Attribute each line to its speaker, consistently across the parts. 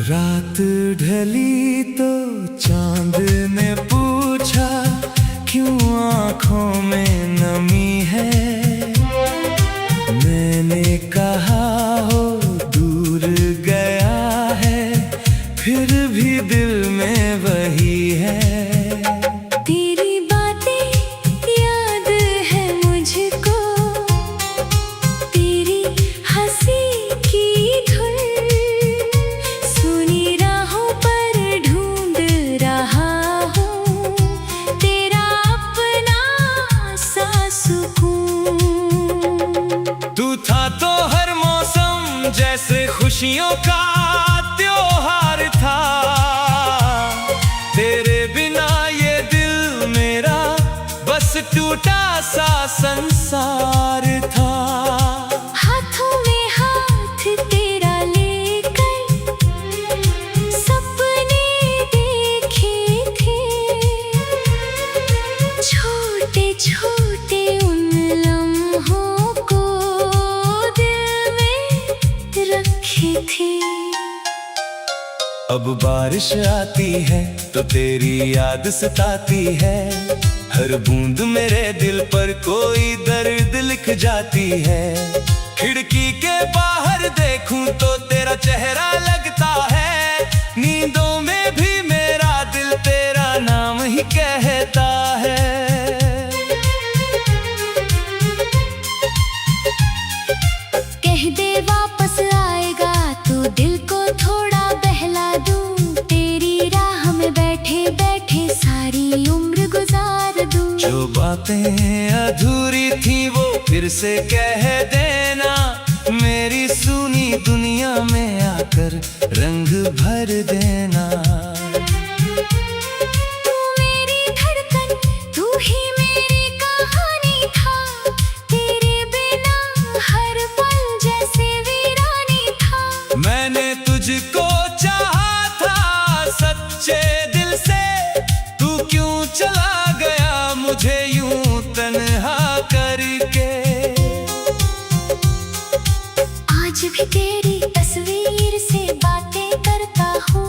Speaker 1: रात ढली तो चांद ने पूछा, क्यों आँखों में नमी है। मैंने कहा हो दूर गया है, फिर भी दिल में वही है।
Speaker 2: तेरी बातें याद है मुझको, तेरी हंसी की धुन सुनी राहों पर ढूंढ रहा हूँ, तेरा अपना सा सुकून।
Speaker 1: तू था तो हर मौसम जैसे खुशियों का त्योहार था। तेरे बिना ये दिल मेरा बस टूटा सा संसार था।
Speaker 2: हाथों में हाथ तेरा लेकर सपने देखे थे, छोटे छोटे उन लम्हों को दिल में रखे थे।
Speaker 1: अब बारिश आती है तो तेरी याद सताती है, हर बूंद मेरे दिल पर कोई दर्द लिख जाती है। खिड़की के बाहर देखूं तो तेरा चेहरा लगता है, नींदों में भी मेरा दिल तेरा नाम ही कहता है।
Speaker 2: कह दे वापस आएगा तो दिल को थोड़ा बहला दूं, तेरी राह में बैठे बैठे सारी उम्र गुजार दूं।
Speaker 1: जो बातें अधूरी थी वो फिर से कह देना, मेरी सुनी दुनिया में आकर रंग भर देना।
Speaker 2: तू मेरी धड़कन, तू ही मेरी कहानी था, तेरे बिना हर पल जैसे वीरानी था।
Speaker 1: मैंने तुझको चाहा था सच्चे दिल से, तू क्यों चला गया मुझे यूं तन्हा करके।
Speaker 2: आज भी तेरी तस्वीर से बातें करता हूँ,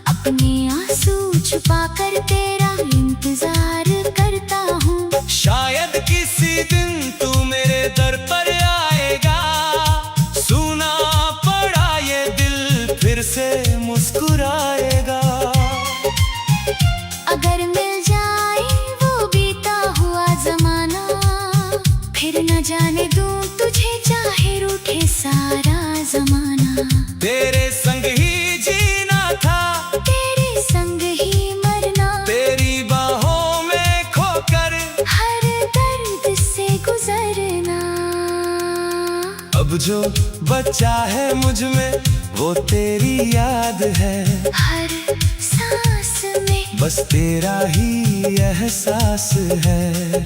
Speaker 2: अपने आंसू छुपा कर तेरा इंतजार करता हूँ।
Speaker 1: शायद किसी दिन तू मेरे दर पर आएगा, सुना पड़ा ये दिल फिर से मुस्कुराएगा।
Speaker 2: अगर मिल जाए वो बीता हुआ जमाना, फिर न जाने दूं तुझे चाहे रूठे सारा जमाना।
Speaker 1: तेरे संग ही जीना था,
Speaker 2: तेरे संग ही मरना,
Speaker 1: तेरी बाहों में खोकर
Speaker 2: हर दर्द से गुजरना।
Speaker 1: अब जो बचा है मुझ में वो तेरी याद है,
Speaker 2: हर सांस में
Speaker 1: बस तेरा ही एहसास है।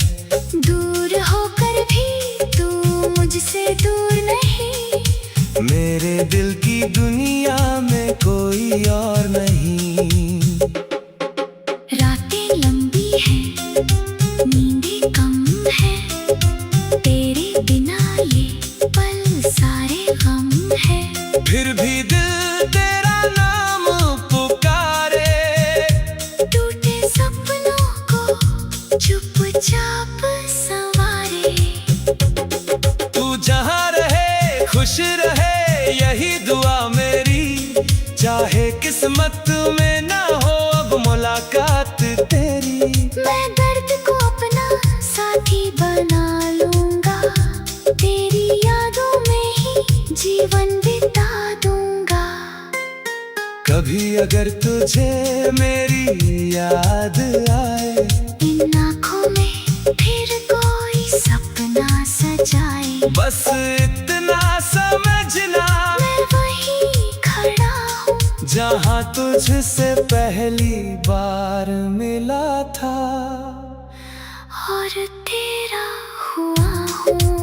Speaker 2: दूर होकर भी तू मुझसे दूर नहीं,
Speaker 1: मेरे दिल की दुनिया में कोई और नहीं।
Speaker 2: रातें लंबी हैं, नींदें कम हैं, तेरे बिना ये पल सारे गम हैं।
Speaker 1: फिर भी दिल तेरा नाम पुकारे,
Speaker 2: टूटे सपनों को चुपचाप संवारे।
Speaker 1: तू जहाँ रहे खुश रहे यही दुआ मेरी, चाहे किस्मत में ना हो अब मुलाकात तेरी।
Speaker 2: मैं दर्द को अपना साथी बना लूंगा, तेरी यादों में ही जीवन बिता दूंगा।
Speaker 1: कभी अगर तुझे मेरी याद आए,
Speaker 2: इन आँखों में फिर कोई सपना सजाए।
Speaker 1: बस इतना समझना
Speaker 2: मैं वहीं खड़ा हूँ
Speaker 1: जहाँ तुझसे पहली बार मिला था
Speaker 2: और तेरा हुआ हूँ।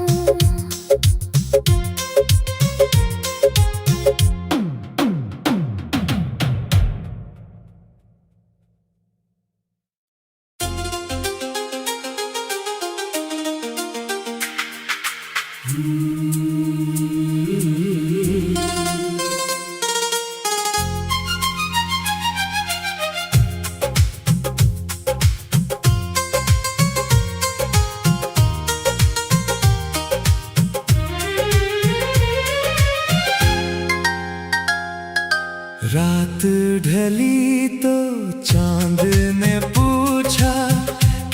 Speaker 1: रात ढली तो चांद ने पूछा,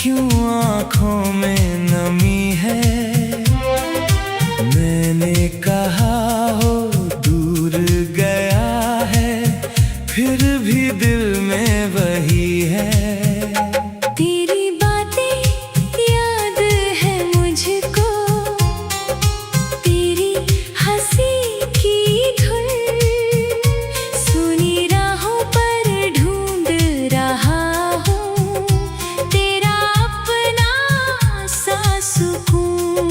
Speaker 1: क्यों आंखों में नमी है। मैंने कहा हो दूर गया है, फिर भी दिल में वही है।
Speaker 2: तेरी बातें याद है मुझको, तेरी हंसी की धुन सुनी राहों पर ढूंढ रहा हूँ, तेरा अपना सा सुकून।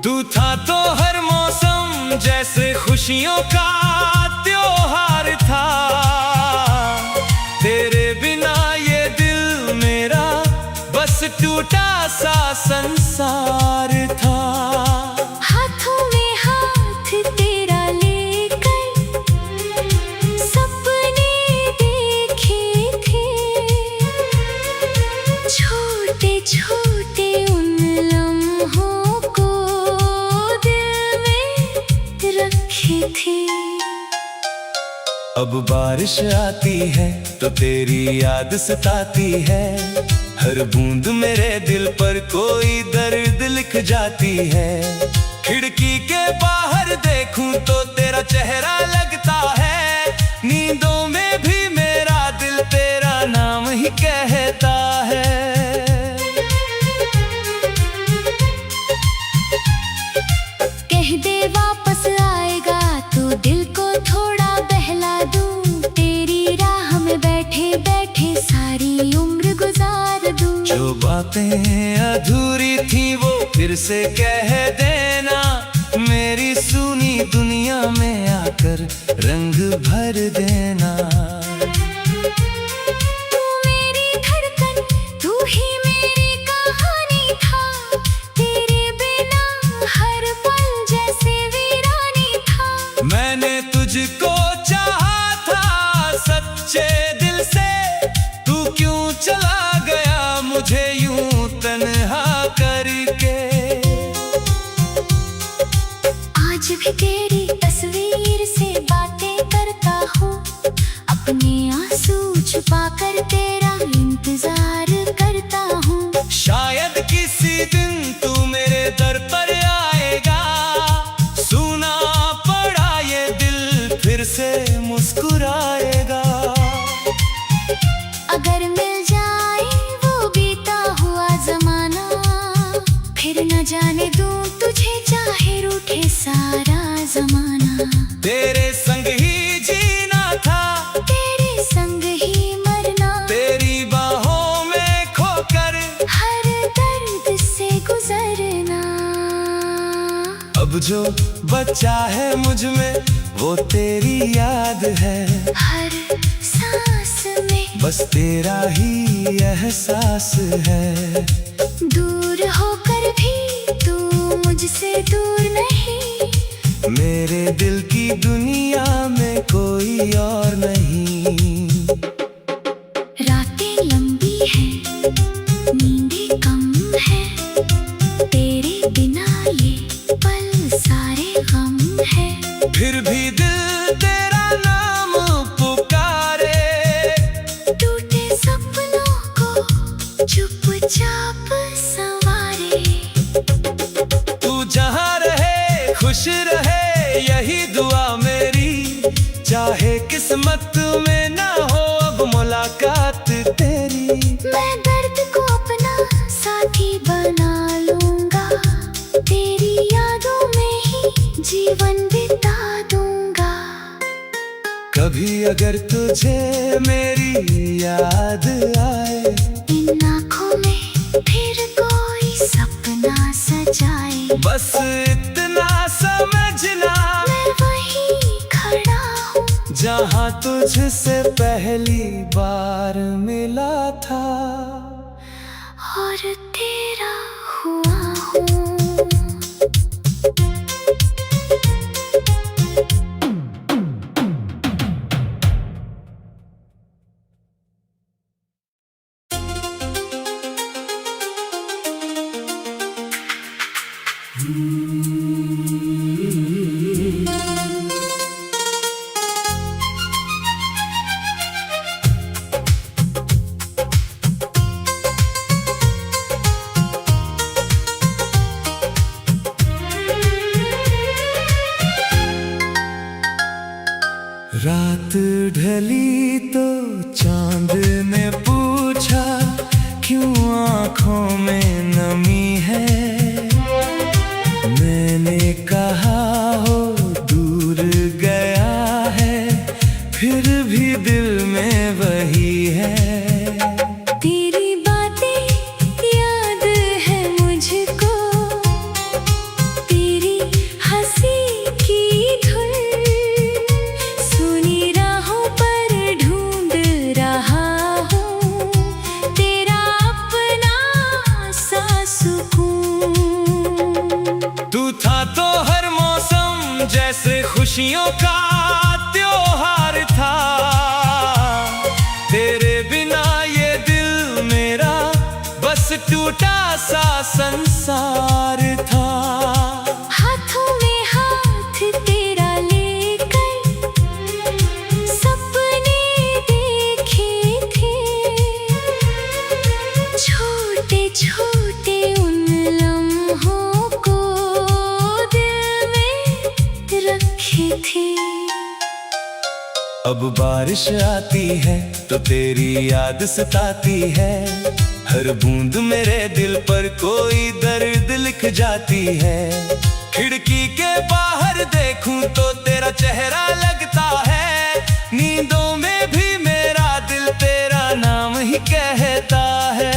Speaker 1: तू था तो हर मौसम जैसे खुशियों का त्योहार था, तेरे बिना ये दिल मेरा बस टूटा सा संसार था।
Speaker 2: हाथों में हाथ तेरा लेकर सपने देखे थे, छोटे छोटे उन लम्हों को दिल में रखे थे।
Speaker 1: अब बारिश आती है तो तेरी याद सताती है, हर बूंद मेरे दिल पर कोई दर्द लिख जाती है। खिड़की के बाहर देखूं तो तेरा चेहरा लगता है, नींदों में भी मेरा दिल तेरा नाम ही कहता है।
Speaker 2: कह दे वापस आएगा तो दिल को थोड़ा बहला दूं, तेरी राह में बैठे बैठे सारी उम्र गुजार दूं।
Speaker 1: जो बातें अधूरी थी वो फिर से कह देना, मेरी सुनी दुनिया में आकर रंग भर देना।
Speaker 2: तू मेरी धड़कन, तू ही मेरी कहानी था, तेरे बिना हर पल जैसे वीरानी था।
Speaker 1: मैंने तुझको चाहा था सच्चे दिल से, तू क्यों चला गया मुझे यूं तन्हा करके।
Speaker 2: आज भी तेरी तस्वीर से बातें करता हूँ, अपने आंसू छुपाकर तेरा इंतजार करता हूँ।
Speaker 1: शायद किसी दिन तू मेरे दर पर आएगा, सुना पड़ा ये दिल फिर से मुस्कुराएगा।
Speaker 2: अगर मिल जाए वो बीता हुआ जमाना, फिर न जाने दूं तुझे चाहे रूठे सारा जमाना।
Speaker 1: तेरे संग ही जीना था,
Speaker 2: तेरे संग ही मरना,
Speaker 1: तेरी बाहों में खोकर
Speaker 2: हर दर्द से गुजरना।
Speaker 1: अब जो बचा है मुझ में वो तेरी याद है,
Speaker 2: हर सांस में
Speaker 1: बस तेरा ही एहसास है।
Speaker 2: दूर होकर भी तू मुझसे दूर नहीं,
Speaker 1: मेरे दिल की दुनिया में कोई और नहीं।
Speaker 2: रातें लंबी हैं, नींदें कम हैं, तेरे बिना ये पल सारे गम हैं।
Speaker 1: फिर भी दिल तेरा नाम पुकारे,
Speaker 2: टूटे सपनों को चुपचाप संवारे।
Speaker 1: तू जहाँ रहे खुश रहे यही दुआ मेरी, चाहे किस्मत में ना हो अब मुलाकात तेरी।
Speaker 2: मैं दर्द को अपना साथी बना लूंगा, तेरी यादों में ही जीवन बिता दूंगा।
Speaker 1: कभी अगर तुझे मेरी याद आए,
Speaker 2: इन आँखों में फिर कोई सपना सजाए।
Speaker 1: बस इतना समझना
Speaker 2: मैं वहीं खड़ा हूँ
Speaker 1: जहाँ तुझसे पहली बार मिला था
Speaker 2: और तेरा हुआ हूँ।
Speaker 1: रात ढली तो चांद ने पूछा, क्यों आंखों में नमी है। मैंने कहा हो दूर गया है, फिर भी दिल में वही है।
Speaker 2: तेरी बातें याद है मुझको, तेरी हंसी की धुन सुनी राहों पर ढूंढ रहा हूँ, तेरा अपना सा सुकून।
Speaker 1: तू था तो हर मौसम जैसे खुशियों का त्योहार था, तेरे बिना ये दिल मेरा बस टूटा सा संसार था।
Speaker 2: हाथों में हाथ तेरा लेकर सपने देखे थे, छोटे छोटे उन लम्हों को दिल में रखे थे।
Speaker 1: अब बारिश आती है तो तेरी याद सताती है, हर बूंद मेरे दिल पर कोई दर्द लिख जाती है। खिड़की के बाहर देखूं तो तेरा चेहरा लगता है, नींदों में भी मेरा दिल तेरा नाम ही कहता है।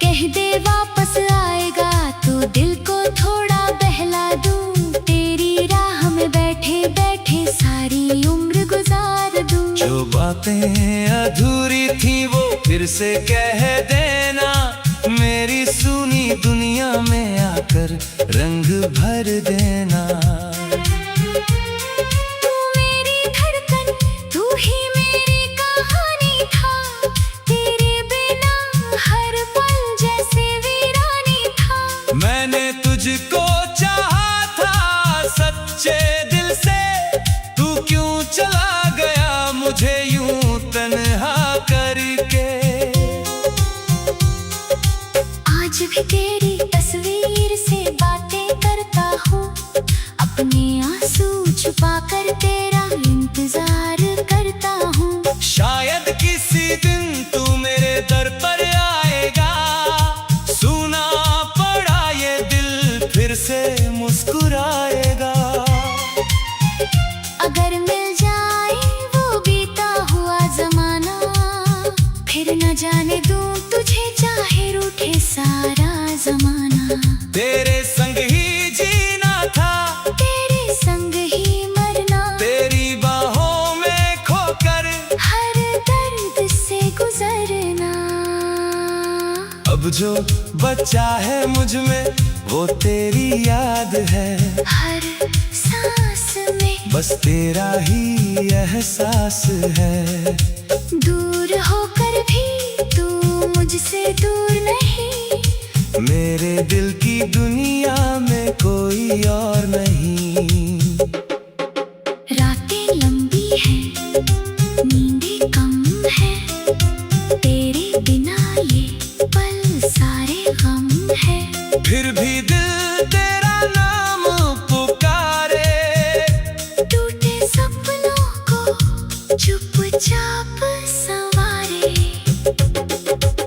Speaker 2: कह दे वापस आएगा तो दिल को थोड़ा बहला दूं, तेरी राह में बैठे बैठे सारी उम्र गुजार दूं।
Speaker 1: जो बातें अधूरी थी वो फिर से कह देना, मेरी सुनी दुनिया में आकर रंग भर देना।
Speaker 2: तू मेरी धड़कन, तू ही मेरी कहानी था, तेरे बिना हर पल जैसे वीरानी था।
Speaker 1: मैंने तुझको चाहा था सच्चे दिल से, तू क्यों चला गया मुझे यूं तन्हा करके।
Speaker 2: आज भी तेरी तस्वीर से बातें करता हूँ, अपने आंसू छुपा कर तेरा इंतजार करता हूँ।
Speaker 1: शायद किसी दिन तू मेरे दर पर आएगा, सुना पड़ा ये दिल फिर से मुस्कुराएगा।
Speaker 2: अगर मिल जाए वो बीता हुआ जमाना, फिर न जाने दूं तुझे चाहे रूठे सारा जमाना।
Speaker 1: तेरे संग ही जीना था,
Speaker 2: तेरे संग ही मरना,
Speaker 1: तेरी बाहों में खोकर
Speaker 2: हर दर्द से गुजरना।
Speaker 1: अब जो बचा है मुझ में वो तेरी याद है,
Speaker 2: हर सांस में
Speaker 1: बस तेरा ही एहसास है।
Speaker 2: दूर होकर भी तू मुझसे दूर नहीं,
Speaker 1: मेरे दिल की दुनिया में कोई और नहीं।
Speaker 2: रातें लंबी हैं, नींदें कम है, तेरे बिना ये पल सारे गम है।
Speaker 1: फिर भी दिल तेरा नाम पुकारे,
Speaker 2: टूटे सपनों को चुपचाप संवारे।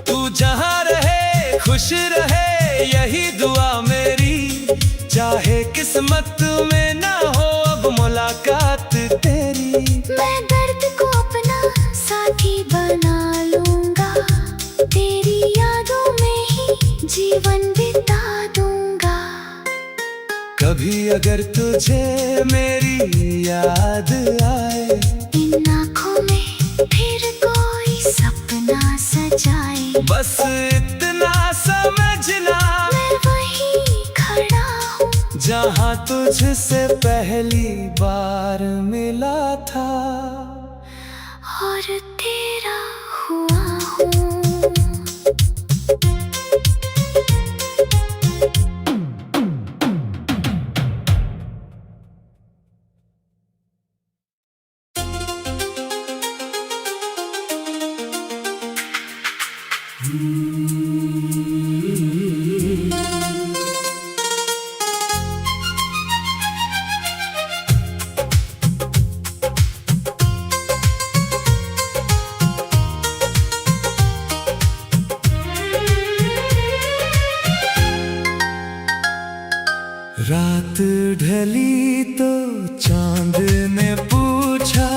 Speaker 1: तू जहाँ रहे खुश रहे यही दुआ मेरी, चाहे किस्मत में ना हो अब मुलाकात तेरी।
Speaker 2: मैं दर्द को अपना साथी बना लूंगा, तेरी यादों में ही जीवन बिता दूंगा।
Speaker 1: कभी अगर तुझे मेरी याद आए,
Speaker 2: इन आँखों में फिर कोई सपना सजाए।
Speaker 1: बस इतना समझना
Speaker 2: मैं वहीं खड़ा हूँ
Speaker 1: जहाँ तुझसे पहली बार मिला था,
Speaker 2: और तेरा हुआ हूँ।
Speaker 1: रात ढली तो चांद ने पूछा,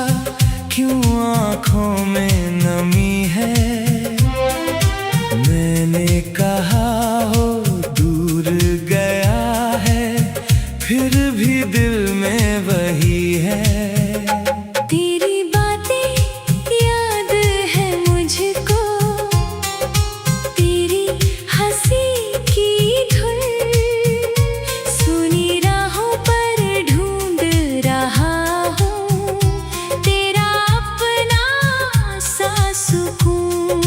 Speaker 1: क्यों आंखों में नमी है। मैंने कहा हो दूर गया है, फिर भी दिल में वही है।
Speaker 2: तेरी बातें याद है मुझको, तेरी हंसी की धुन सुनी राहों पर ढूंढ रहा हूँ, तेरा अपना सा सुकून।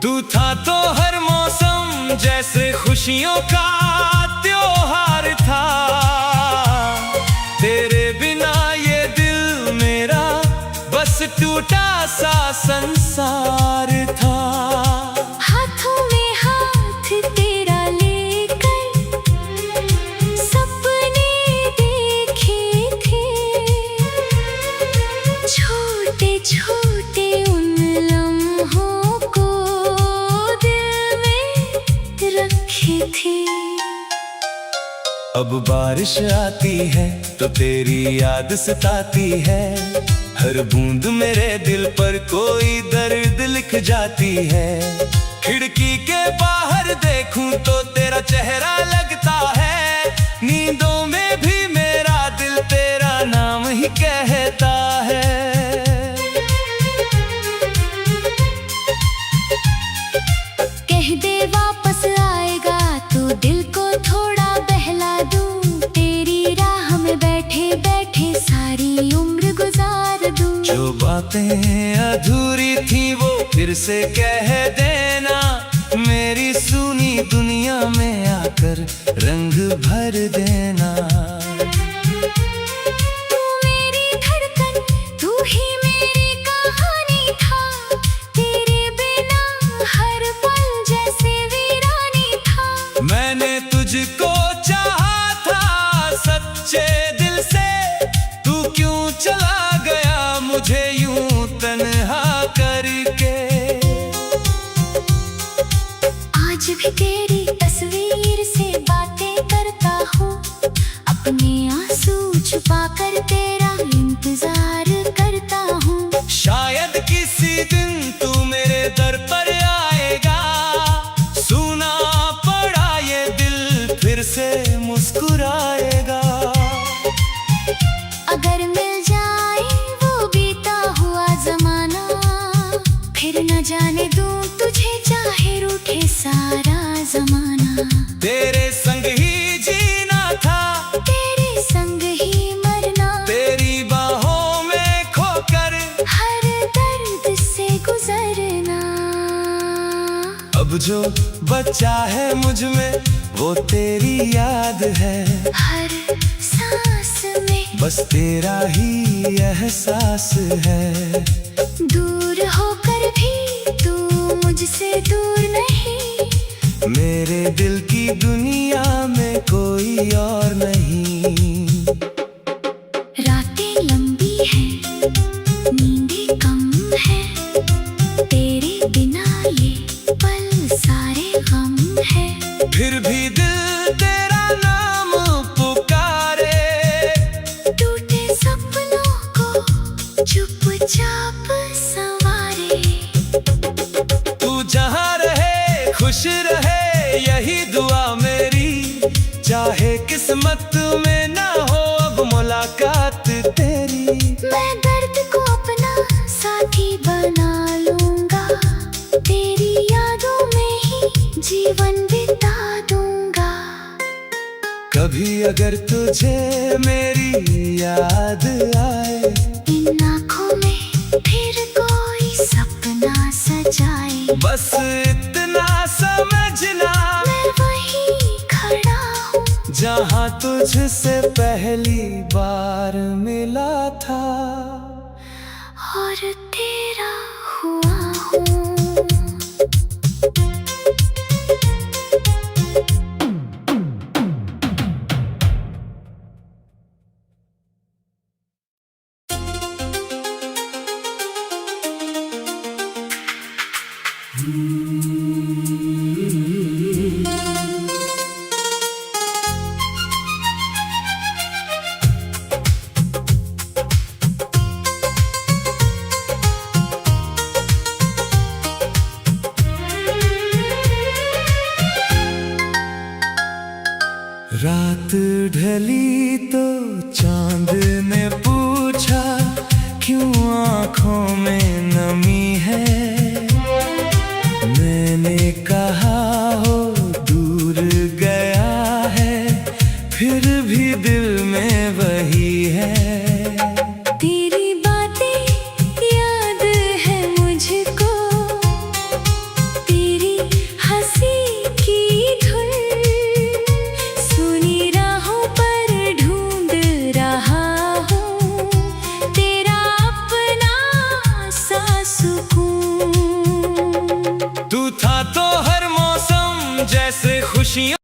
Speaker 1: तू था तो हर मौसम जैसे खुशियों का त्योहार था। तेरे बिना ये दिल मेरा बस टूटा सा संसार था।
Speaker 2: हाथों में हाथ तेरा लेकर सपने देखे थे, छोटे छोटे उन लम्हों को दिल में रखे थे।
Speaker 1: अब बारिश आती है तो तेरी याद सताती है। हर बूंद मेरे दिल पर कोई दर्द लिख जाती है। खिड़की के बाहर देखूं तो तेरा चेहरा लगता है। नींदों में भी मेरा दिल तेरा नाम ही कहता है।
Speaker 2: कह दे वापस आएगा तो दिल को थोड़ा बहला दूं, तेरी राह में बैठे बैठे सारी उम्र गुजार दूं।
Speaker 1: जो बातें अधूरी थी वो फिर से कह देना, मेरी सुनी दुनिया में आकर रंग भर देना।
Speaker 2: तू मेरी धड़कन, तू ही मेरी कहानी था, तेरे बिना हर पल जैसे वीरानी था।
Speaker 1: मैंने तुझको चाहा था सच्चे दिल से, तू क्यों चला गया मुझे यूं तन्हा करके।
Speaker 2: आज भी तेरी तस्वीर से बातें करता हूँ, अपने आंसू छुपा कर तेरा इंतजार करता हूँ।
Speaker 1: शायद किसी दिन तू मेरे दर पर आएगा, सुना पड़ा ये दिल फिर से मुस्कुराएगा।
Speaker 2: अगर मिल जाए वो बीता हुआ जमाना, फिर न जाने दूं तुझे चाहे रूठे सारा जमाना।
Speaker 1: तेरे संग ही जीना था,
Speaker 2: तेरे संग ही मरना,
Speaker 1: तेरी बाहों में खोकर
Speaker 2: हर दर्द से गुजरना।
Speaker 1: अब जो बचा है मुझ में वो तेरी याद है।
Speaker 2: हर सांस में
Speaker 1: बस तेरा ही एहसास है।
Speaker 2: दूर होकर भी तू मुझसे दूर नहीं,
Speaker 1: मेरे दिल की दुनिया में कोई और नहीं।
Speaker 2: रातें लंबी हैं, नींदें कम है, तेरे बिना ये पल सारे गम है।
Speaker 1: फिर भी दिल तेरा नाम पुकारे,
Speaker 2: टूटे सपनों को चुपचाप संवारे।
Speaker 1: तू जहाँ रहे खुश रहे यही दुआ मेरी, चाहे किस्मत में ना हो अब मुलाकात तेरी।
Speaker 2: मैं दर्द को अपना साथी बना लूंगा, तेरी यादों में ही जीवन बिता दूंगा।
Speaker 1: कभी अगर तुझे मेरी याद आए,
Speaker 2: इन आँखों में फिर कोई सपना सजाए।
Speaker 1: बस इतना समझना
Speaker 2: मैं वहीं खड़ा हूँ
Speaker 1: जहाँ तुझसे पहली बार मिला था
Speaker 2: और तेरा हुआ हूँ।
Speaker 1: रात ढली तो चांद ने पूछा, क्यों आंखों में नमी है। मैंने कहा हो दूर गया है, फिर भी दिल में वही है।
Speaker 2: तेरी बातें याद है मुझको, तेरी हंसी की धुन सुनी राहों पर ढूंढ रहा हूँ, तेरा अपना सा सुकून।
Speaker 1: तू था तो हर मौसम जैसे खुशियों